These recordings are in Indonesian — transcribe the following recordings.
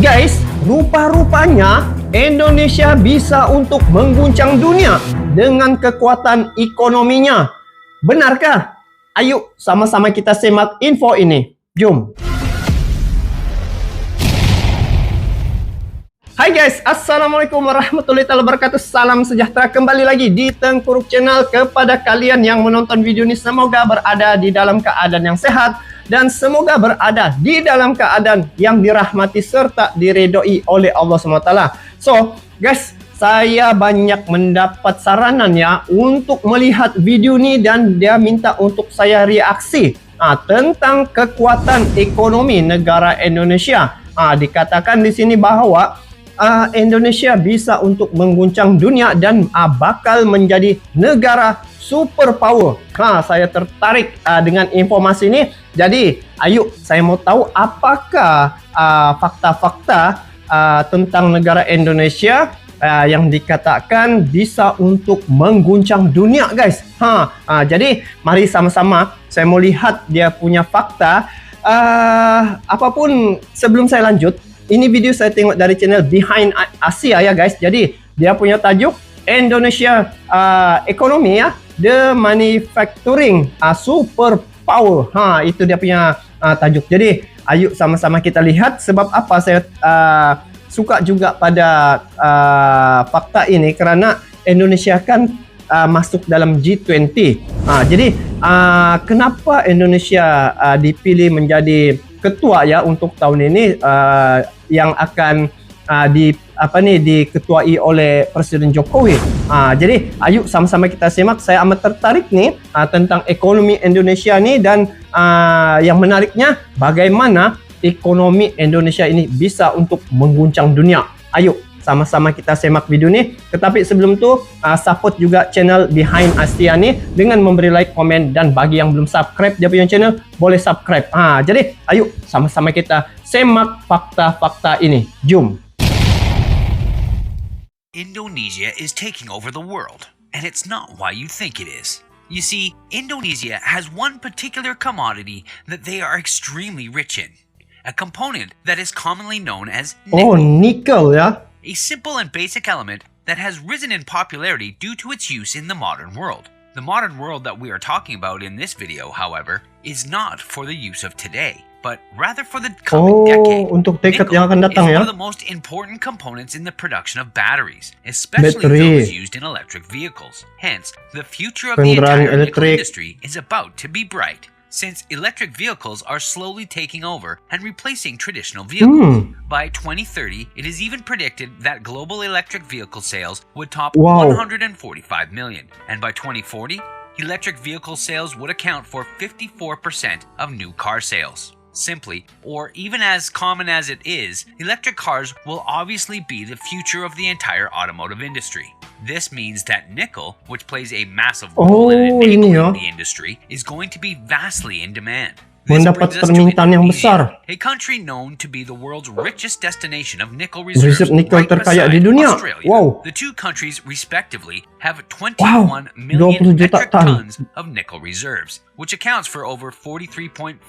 Guys, rupa-rupanya Indonesia bisa untuk mengguncang dunia dengan kekuatan ekonominya. Benarkah? Ayo sama-sama kita simak info ini. Jom. Hai guys, Assalamualaikum warahmatullahi wabarakatuh. Salam sejahtera kembali lagi di Tengkuruk Channel. Kepada kalian yang menonton video ini, semoga berada di dalam keadaan yang sehat dan semoga berada di dalam keadaan yang dirahmati serta diredoi oleh Allah SWT. So guys, saya banyak mendapat saranan ya untuk melihat video ini dan dia minta untuk saya reaksi tentang kekuatan ekonomi negara Indonesia. Dikatakan di sini bahwa Indonesia bisa untuk mengguncang dunia dan bakal menjadi negara superpower. Saya tertarik dengan informasi ini. Jadi, ayo saya mau tahu apakah fakta-fakta tentang negara Indonesia yang dikatakan bisa untuk mengguncang dunia, guys. Jadi, mari sama-sama saya mau lihat dia punya fakta. Apapun sebelum saya lanjut, ini video saya tengok dari channel Behind Asia ya guys. Jadi dia punya tajuk Indonesia Ekonomi ya, The Manufacturing Super Power. Itu dia punya tajuk. Jadi ayo sama-sama kita lihat sebab apa saya suka juga pada fakta ini, karena Indonesia kan masuk dalam G20. Jadi kenapa Indonesia dipilih menjadi ketua ya untuk tahun ini yang akan diketuai oleh Presiden Jokowi. Jadi ayo sama-sama kita simak. Saya amat tertarik nih tentang ekonomi Indonesia nih, dan yang menariknya bagaimana ekonomi Indonesia ini bisa untuk mengguncang dunia. Ayo sama-sama kita simak video ini. Tetapi sebelum itu support juga channel Behind Asia nih dengan memberi like, komen, dan bagi yang belum subscribe dia punya channel boleh subscribe. Jadi ayo sama-sama kita simak fakta-fakta ini. Jom. Indonesia is taking over the world, and it's not why you think it is. You see, Indonesia has one particular commodity that they are extremely rich in, a component that is commonly known as nickel. Oh, nickel ya. A simple and basic element that has risen in popularity due to its use in the modern world. The modern world that we are talking about in this video, however, is not for the use of today, but rather for the coming decade. Untuk dekade yang akan datang is ya. one of the most important components in the production of batteries, especially those used in electric vehicles. Hence, the future of the entire nickel industry is about to be bright, since electric vehicles are slowly taking over and replacing traditional vehicles. By 2030, it is even predicted that global electric vehicle sales would top 145 million, and by 2040, electric vehicle sales would account for 54% of new car sales. Simply, or even as common as it is, electric cars will obviously be the future of the entire automotive industry. This means that nickel, which plays a massive role in enabling the industry, is going to be vastly in demand. Mendapat permintaan yang besar. A country known to be the world's richest destination of nickel reserves, nickel right terkaya di beside dunia. Australia. Wow. The two countries respectively have 21 million 20 juta metric ton. tons of nickel reserves, which accounts for over 43.6%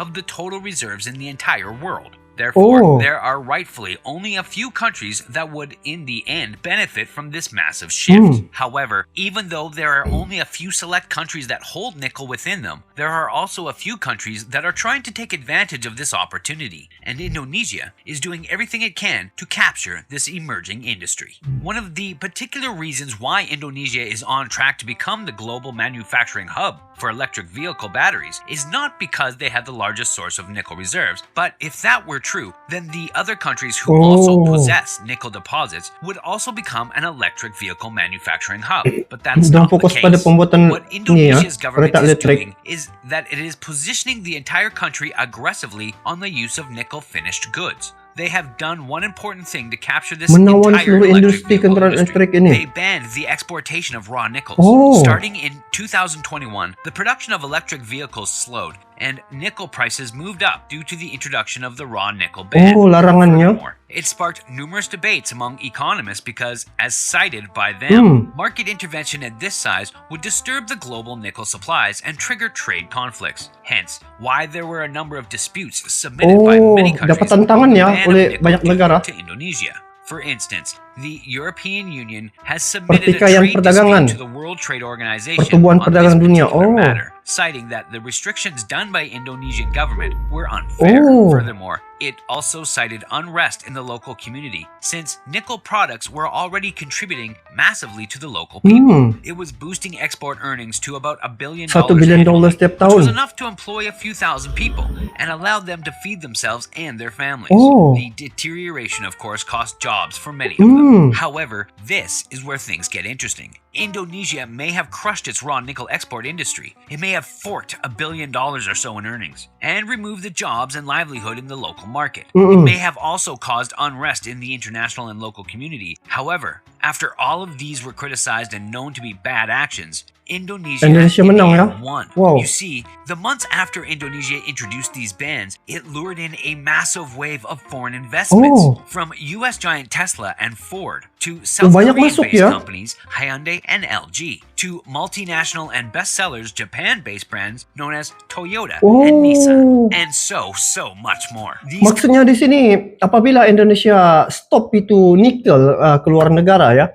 of the total reserves in the entire world. Therefore, there are rightfully only a few countries that would, in the end, benefit from this massive shift. However, even though there are only a few select countries that hold nickel within them, there are also a few countries that are trying to take advantage of this opportunity, and Indonesia is doing everything it can to capture this emerging industry. One of the particular reasons why Indonesia is on track to become the global manufacturing hub for electric vehicle batteries is not because they have the largest source of nickel reserves, but if that were true, then the other countries who also possess nickel deposits would also become an electric vehicle manufacturing hub. But that's not the case. What Indonesia's government is doing is that it is positioning the entire country aggressively on the use of nickel finished goods. They have done one important thing to capture this entire electric vehicle industry. They banned the exportation of raw nickels. Starting in 2021, the production of electric vehicles slowed, and nickel prices moved up due to the introduction of the raw nickel ban. Larangannya. It sparked numerous debates among economists because, as cited by them, market intervention at this size would disturb the global nickel supplies and trigger trade conflicts. Hence, why there were a number of disputes submitted by many countries dapat tantangan ya ban oleh of banyak nickel negara. to Indonesia. For instance, the European Union has submitted a Pertikaian trade perdagangan. dispute to the World Trade Organization Pertubuhan on this perdagangan dunia. particular Oh. matter, citing that the restrictions done by Indonesian government were unfair. Oh. Furthermore, it also cited unrest in the local community since nickel products were already contributing massively to the local people. It was boosting export earnings to about $1 billion $1 billion annually, setiap which was tahun. enough to employ a few thousand people and allowed them to feed themselves and their families. Oh. The deterioration, of course, cost jobs for many of them. However, this is where things get interesting. Indonesia may have crushed its raw nickel export industry. It may have forked $1 billion or so in earnings and removed the jobs and livelihood in the local market. It may have also caused unrest in the international and local community. However, after all of these were criticized and known to be bad actions, Indonesia menang ya. won. Wow. You see, the months after Indonesia introduced these bans, it lured in a massive wave of foreign investments from US giant Tesla and Ford to South banyak Korean-based masuk ya. companies Hyundai and LG to multinational and bestsellers Japan-based brands known as Toyota and Nissan, and so much more. Maksudnya di sini apabila Indonesia stop itu nikel keluar negara ya,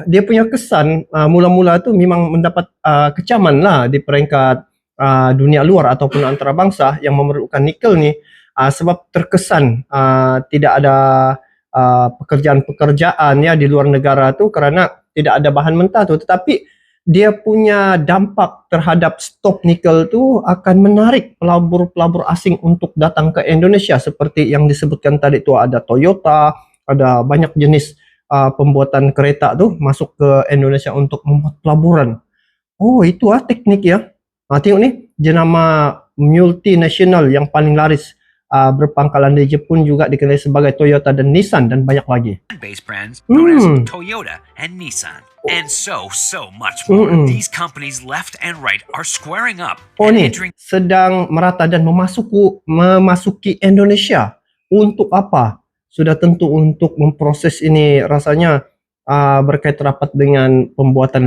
dia punya kesan mula-mula tu memang mendapat kecaman lah di peringkat dunia luar ataupun antarabangsa yang memerlukan nikel ni, sebab terkesan tidak ada pekerjaan-pekerjaan ya di luar negara tu kerana tidak ada bahan mentah tu. Tetapi dia punya dampak terhadap stop nikel tu akan menarik pelabur-pelabur asing untuk datang ke Indonesia, seperti yang disebutkan tadi tu, ada Toyota, ada banyak jenis pembuatan kereta tu masuk ke Indonesia untuk membuat pelaburan. Oh, itu teknik ya. Tengok ni, jenama multinasional yang paling laris berpangkalan di Jepun juga dikenali sebagai Toyota dan Nissan dan banyak lagi. Based brands known as Toyota and Nissan, and so much more. These companies left and right are squaring up and entering sedang merata dan memasuki Indonesia. Untuk apa? Sudah tentu untuk memproses ini, rasanya berkait rapat dengan pembuatan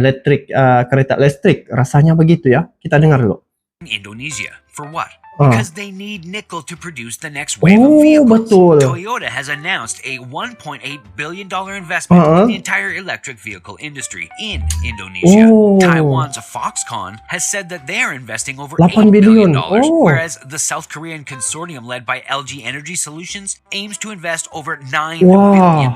kereta listrik. Rasanya begitu ya. Kita dengar dulu. Indonesia for what? Because they need nickel to produce the next wave of vehicles. Betul. Toyota has announced a $1.8 billion investment in the entire electric vehicle industry in Indonesia. Taiwan's Foxconn has said that they are investing over $8 billion, whereas the South Korean consortium led by LG Energy Solutions aims to invest over $9 billion.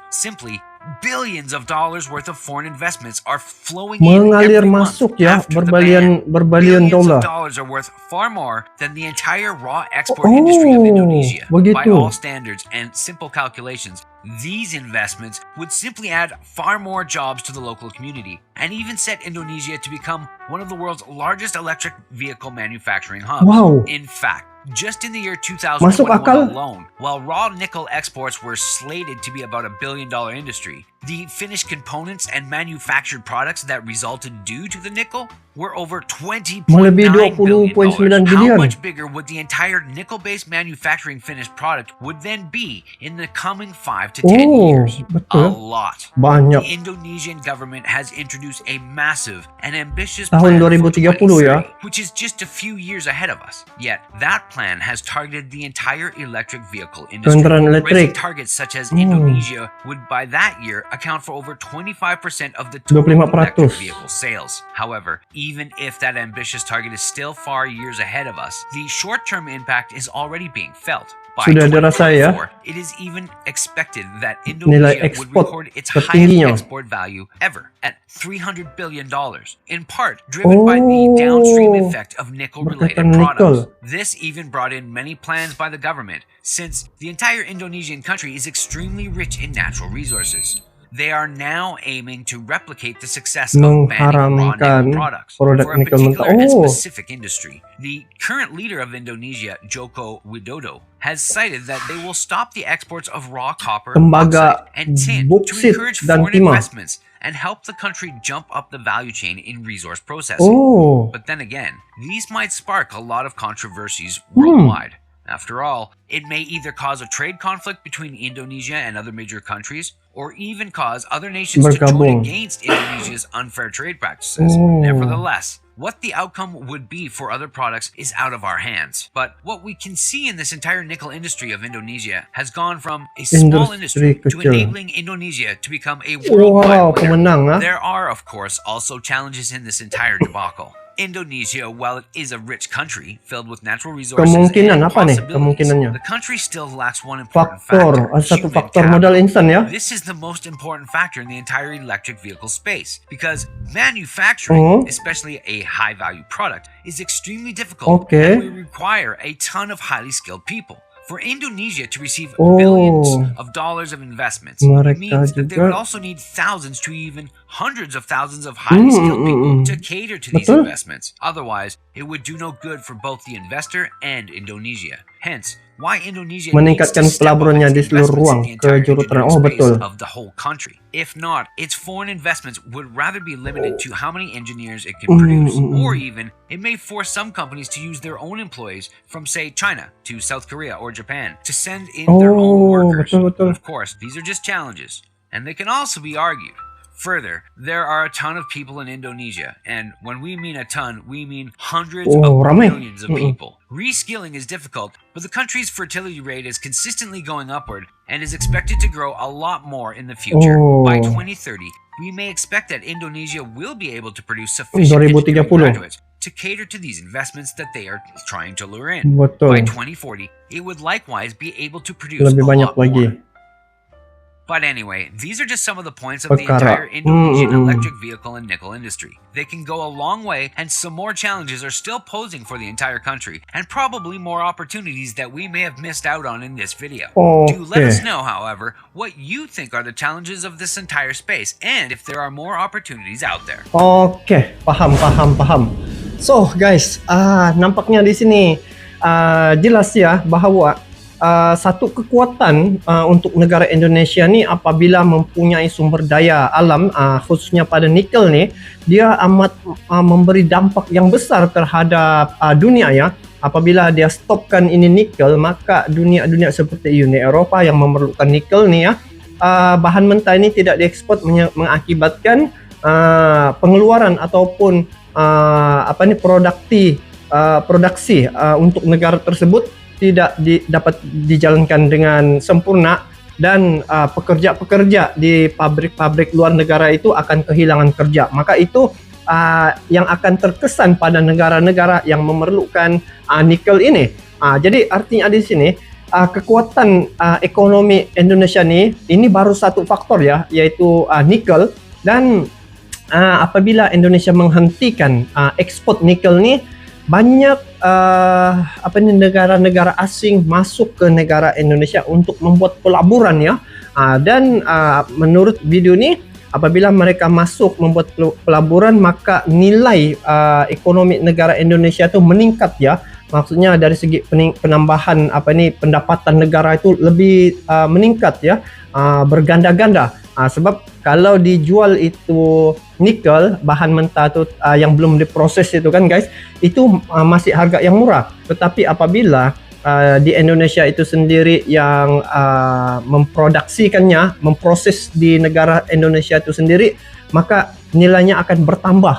Simply, billions of dollars worth of foreign investments are flowing mengalir in every masuk month ya, after the ban. berbilion Billions dolar. of dollars are worth far more than the entire raw export industry of Indonesia. Begitu. By all standards and simple calculations, these investments would simply add far more jobs to the local community and even set Indonesia to become one of the world's largest electric vehicle manufacturing hubs. Wow. In fact, just in the year Masuk 2021 akal. alone, while raw nickel exports were slated to be about $1 billion industry, the finished components and manufactured products that resulted due to the nickel were over $20.9 billion. How much bigger would the entire nickel-based manufacturing finished product would then be in the coming 5 to 10 years? Betul. A lot. Banyak. The Indonesian government has introduced a massive and ambitious Tahun plan for 2030 ya. 2030, which is just a few years ahead of us. Yet that plan has targeted the entire electric vehicle industry, Kendaraan raising elektrik. targets such as Indonesia would by that year account for over 25% of the total 25%. electric vehicle sales. However, even if that ambitious target is still far years ahead of us, the short-term impact is already being felt. By Sudah dirasa ya. 2024, it is even expected that Nilai Indonesia would ekspor record its tertingginya. highest export value ever at $300 billion, in part driven by the downstream effect of nickel-related berkaitan products. nikel. This even brought in many plans by the government, since the entire Indonesian country is extremely rich in natural resources. They are now aiming to replicate the success of banning raw nickel products for a nikel particular mentah. and specific industry. The current leader of Indonesia, Joko Widodo, has cited that they will stop the exports of raw copper, Tembaga, bauxite, and tin to boksit, encourage dan foreign timah. investments and help the country jump up the value chain in resource processing. But then again, these might spark a lot of controversies worldwide. After all, it may either cause a trade conflict between Indonesia and other major countries, or even cause other nations to join against Indonesia's unfair trade practices. Nevertheless, what the outcome would be for other products is out of our hands. But what we can see in this entire nickel industry of Indonesia has gone from a small industry to enabling Indonesia to become a worldwide leader. There are, of course, also challenges in this entire debacle. Indonesia, while it is a rich country filled with natural resources and possibilities, the country still lacks one important factor, human capital. This is the most important factor in the entire electric vehicle space, because manufacturing, especially a high-value product, is extremely difficult and we require a ton of highly skilled people. For Indonesia to receive billions of dollars of investments, it means that they would also need thousands to even hundreds of thousands of highly skilled people to cater to these investments. Otherwise, it would do no good for both the investor and Indonesia. Hence, why Indonesia meningkatkan pelaburannya di seluruh ruang ke juruterang. Betul. Of the whole country. If not, its foreign investments would rather be limited to how many engineers it can produce, or even it may force some companies to use their own employees from, say, China to South Korea or Japan to send in their own workers. But of course, these are just challenges, and they can also be argued. Further, there are a ton of people in Indonesia, and when we mean a ton, we mean hundreds of millions of people. Reskilling is difficult, but the country's fertility rate is consistently going upward and is expected to grow a lot more in the future. By 2030, we may expect that Indonesia will be able to produce sufficient engineering graduates to cater to these investments that they are trying to lure in. By 2040, it would likewise be able to produce a lot more. But anyway, these are just some of the points of the entire Indonesian electric vehicle and nickel industry. They can go a long way, and some more challenges are still posing for the entire country, and probably more opportunities that we may have missed out on in this video. Do let us know, however, what you think are the challenges of this entire space, and if there are more opportunities out there. Paham. So guys, nampaknya di sini jelas ya bahwa satu kekuatan untuk negara Indonesia ni apabila mempunyai sumber daya alam, khususnya pada nikel ni, dia amat memberi dampak yang besar terhadap dunia ya. Apabila dia stopkan ini nikel, maka dunia-dunia seperti Uni Eropa yang memerlukan nikel ni ya, bahan mentah ini tidak diekspor, mengakibatkan pengeluaran ataupun produksi untuk negara tersebut tidak dapat dijalankan dengan sempurna, dan pekerja-pekerja di pabrik-pabrik luar negara itu akan kehilangan kerja. Maka itu yang akan terkesan pada negara-negara yang memerlukan nikel ini. Jadi artinya di sini kekuatan ekonomi Indonesia ini baru satu faktor ya, yaitu nikel. Dan apabila Indonesia menghentikan ekspor nikel ni, banyak negara-negara asing masuk ke negara Indonesia untuk membuat pelaburan ya. Dan menurut video ni, apabila mereka masuk membuat pelaburan, maka nilai ekonomi negara Indonesia itu meningkat ya. Maksudnya dari segi penambahan pendapatan negara itu lebih meningkat ya, berganda-ganda. Sebab kalau dijual itu nikel, bahan mentah itu yang belum diproses itu kan guys, itu masih harga yang murah. Tetapi apabila di Indonesia itu sendiri yang memproduksikannya, memproses di negara Indonesia itu sendiri, maka nilainya akan bertambah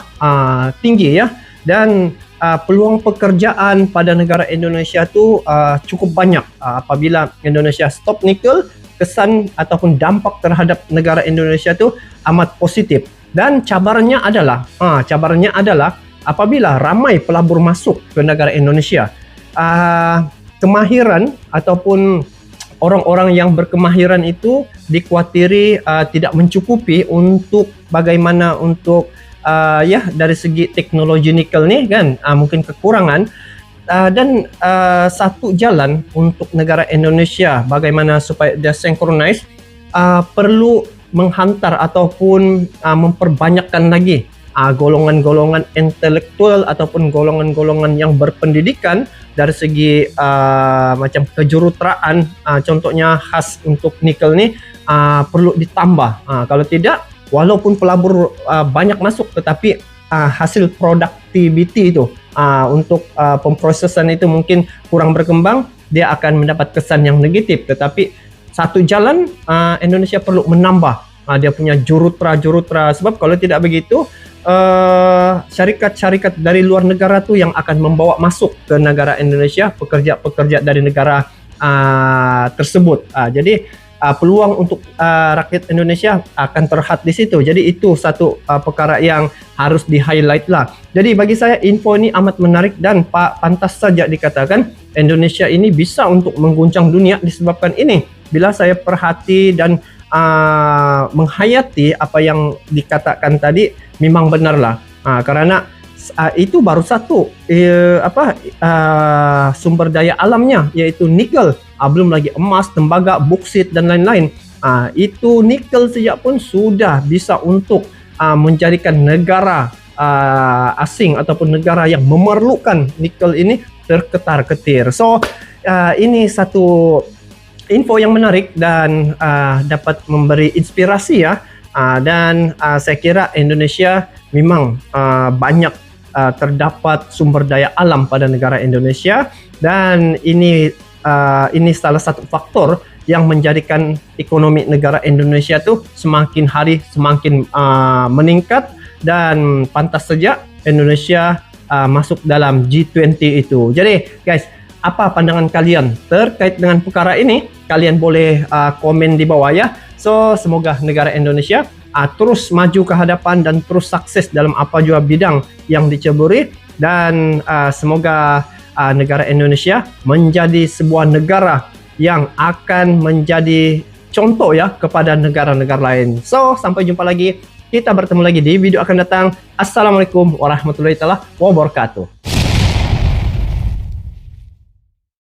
tinggi ya. Dan peluang pekerjaan pada negara Indonesia itu cukup banyak. Apabila Indonesia stop nikel, kesan ataupun dampak terhadap negara Indonesia itu amat positif. Dan cabarannya adalah apabila ramai pelabur masuk ke negara Indonesia, kemahiran ataupun orang-orang yang berkemahiran itu dikhawatiri tidak mencukupi untuk bagaimana untuk dari segi teknologi nikel nih kan, mungkin kekurangan. Dan satu jalan untuk negara Indonesia bagaimana supaya dia synchronize, perlu menghantar ataupun memperbanyakkan lagi golongan-golongan intelektual ataupun golongan-golongan yang berpendidikan dari segi macam kejuruteraan, contohnya khas untuk nikel ni perlu ditambah. Kalau tidak, walaupun pelabur banyak masuk, tetapi hasil productivity itu untuk pemprosesan itu mungkin kurang berkembang, dia akan mendapat kesan yang negatif. Tetapi satu jalan, Indonesia perlu menambah dia punya jurutra-jurutra, sebab kalau tidak begitu syarikat-syarikat dari luar negara tu yang akan membawa masuk ke negara Indonesia pekerja-pekerja dari negara tersebut. Jadi peluang untuk rakyat Indonesia akan terhad di situ. Jadi itu satu perkara yang harus di-highlight lah. Jadi bagi saya info ini amat menarik dan pantas saja dikatakan Indonesia ini bisa untuk mengguncang dunia disebabkan ini. Bila saya perhati dan menghayati apa yang dikatakan tadi, memang benarlah. Karena itu baru satu sumber daya alamnya, yaitu nikel. Belum lagi emas, tembaga, boksit dan lain-lain. Itu nikel saja pun sudah bisa untuk menjadikan negara asing ataupun negara yang memerlukan nikel ini terketar-ketir. So ini satu info yang menarik dan dapat memberi inspirasi ya. Dan saya kira Indonesia memang banyak terdapat sumber daya alam pada negara Indonesia, dan ini salah satu faktor yang menjadikan ekonomi negara Indonesia tu semakin hari semakin meningkat, dan pantas saja Indonesia masuk dalam G20 itu. Jadi guys, apa pandangan kalian terkait dengan perkara ini? Kalian boleh komen di bawah ya. So semoga negara Indonesia terus maju ke hadapan dan terus sukses dalam apa jua bidang yang diceburi, dan semoga negara Indonesia menjadi sebuah negara yang akan menjadi contoh ya kepada negara-negara lain. So sampai jumpa lagi, kita bertemu lagi di video akan datang. Assalamualaikum warahmatullahi wabarakatuh.